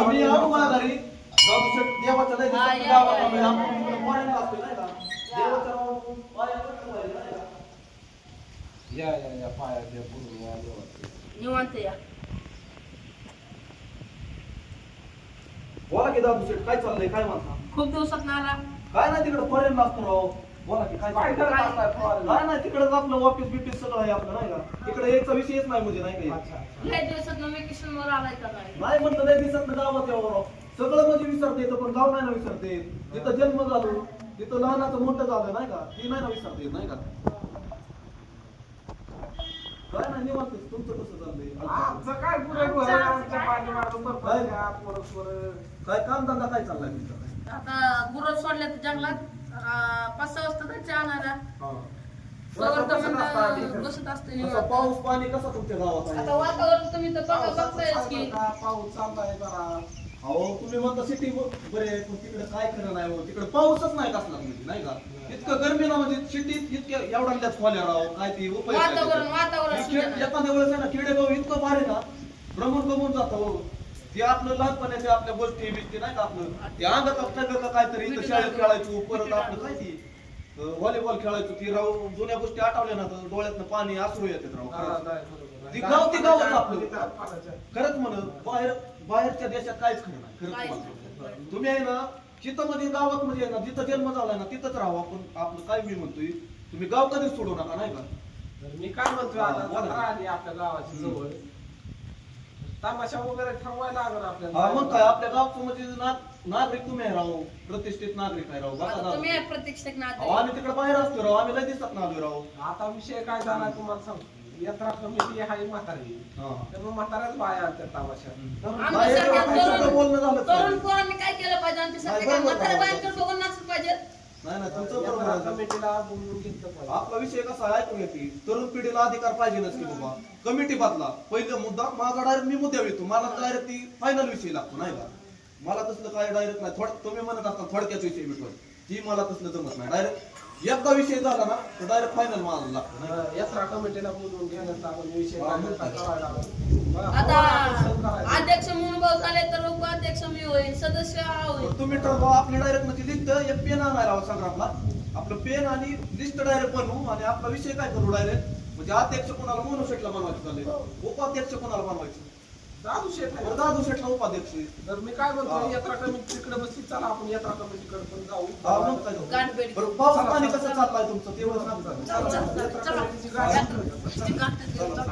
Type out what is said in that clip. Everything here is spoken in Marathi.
मी आलो माझ्या घरी देवाच्या नाही गावाला असतो नाही का देवाच्या या पाया द्या पूर्ण या देवाचं. निवांत या. बोला की दादू शेठ काय चाललंय काय म्हणता खूप दिवसात ना आला. काय नाही तिकडे फॉरेन लागतो राव बोला की काय काय नाही तिकडे आपलं ऑफिस बिफिस सगळं आहे आपलं नाही का तिकडे यायचा विषयच नाही म्हणजे नाही काही लय दिवसात वेकेशन वर आलाय का काय? नाही म्हणलं लय दिवसात गावात यावं सगळं म्हणजे विसरते येतं पण गाव नाही ना विसरते जिथं जन्म झालो तिथं लहानाचं मोठं झालं नाही का ती नाही ना विसरते येत नाही का काय नाही निवांत तुमचं कसं चाललंय आमचं काय पुरे आमच्या पाणी मारून काय? पोरं काय काम धंदा काय चाललाय तुमचा आता गुरं सोडल्या तर जंगलात 5-6 वाजता जायचे आणायला. बसत असते कसं निवांत. पाऊस पाणी कसं तुमच्या गावात आता आहे वातावरण तुम्ही तर बघतायच की. पाऊस चाललाय जरा. अहो तुम्ही म्हणता सिटी बरे आहे, पण तिकडे काय खरं नाही हो तिकडे पाऊसच नाही कसला म्हणजे नाही का इतकं गरमी ना म्हणजे सिटीत इतक्या एवढ्या खोल्या राव काय ती वातावरण सुद्धा नाही. एखाद्या वेळेस आहे ना खेडेगाव इतकं भारी ना भ्रमण कमून जातं हो ते आपलं लहानपणाच्या आपल्या गोष्टी बिष्टी नाही का आपलं ते अंगात असतं का काहीतरी इथं शाळेत खेळायचो परत आपलं काय ती व्हॉलीबॉल खेळायचो ती राव जुन्या गोष्टी आठवल्या ना तर डोळ्यातनं पाणी आसरू येतात राव खरंच. ती गावच आपलं खरंच म्हण बाहेरच्या देशात काहीच खरं नाही खरंच काहीच तुम्हाला. नाही. तुम्ही आहे ना जिथं मध्ये गावात मध्ये आहे ना जिथं जन्म झालाय ना तिथंच राहावं आपण आपलं काय मी म्हणतोय तुम्ही गाव कधीच सोडू नका नाही का तर मी काय म्हणतोय आता जत्रा आली आपल्या गावाची जवळ तमाशा वगैरे ठरवायला लागणार हा आपल्याला. मग काय आपल्या गावचं म्हणजे नागरिक तुम्ही आहे राव प्रतिष्ठित नागरिक आहे राव बसा आता दादा. तुम्ही आहे प्रत्यक्षात अहो, नागरिक. आम्ही तिकडे बाहेर असतो राव आम्ही लय दिसतात ना आलोय राव आता विषय काय झाला तुम्हाला सांगतो यात्रा कमिटी आहे म्हातारी हा. त्यामुळे म्हाताऱ्याच बाया आणतात तमाशा. आमच्या बाहेर सारख्या सगळं बोलणं झालं तरुण पाहिजे. पोरांनी काय केलं पाहिजे आमच्या नाही, सारख्या बरोबर म्हाताऱ्या आहे. बायांकडे बघून नाचलं पाहिजे. नाही नाही तुमचं बरोबर यात्रा आहे. कमिटीला बोलवून घेतलं पाहिजे. आपला विषय कसा आहे ऐकून घेते तरुण पिढीला अधिकार पाहिजे नसते बाबा कमिटी बदला पहिला मुद्दा माझा डायरेक्ट मी मुद्द्यावर येतो मला डायरेक्ट ती फायनल विषय लागतो नाही का मला तसलं काय डायरेक्ट नाही तुम्ही म्हणत असता थोडक्यात विषय भेटतो ती मला तसलं जमत नाही डायरेक्ट एकदा विषय झाला ना तर डायरेक्ट फायनल मला लागतो नाही का? यात्रा कमिटीला बोलवून घेण्यात आपण विषय हा, मग काय? करायला लागलो. आता अध्यक्ष म्हणून भाऊ झाले तर उपाध्यक्ष मी होईल सदस्य हा होईल. पण तुम्ही ठरवा आपली डायरेक्ट म्हणजे लिस्ट एक पेन आणायला हवा संग्रामला आपलं पेन आणि लिस्ट डायरेक्ट बनवू आणि आपला विषय काय करू डायरेक्ट म्हणजे अध्यक्ष कोणाला मनू शेटला बनवायचं चाललंय उपाध्यक्ष कोणाला बनवायचं दादू शेठ आहे. दादू शेटला उपाध्यक्ष तर मी काय म्हणतो यात्रा कमिटी तिकडे बसली चला आपण यात्रा कमिटीकडे पण जाऊ. हा, मग काय जाऊ. गाठभेट. बरं, पाऊस पाणी कसं चाललंय तुमचं तेवढं सांगा. चला, चला, चला. यात्रा कमिटीची गाडी. चला.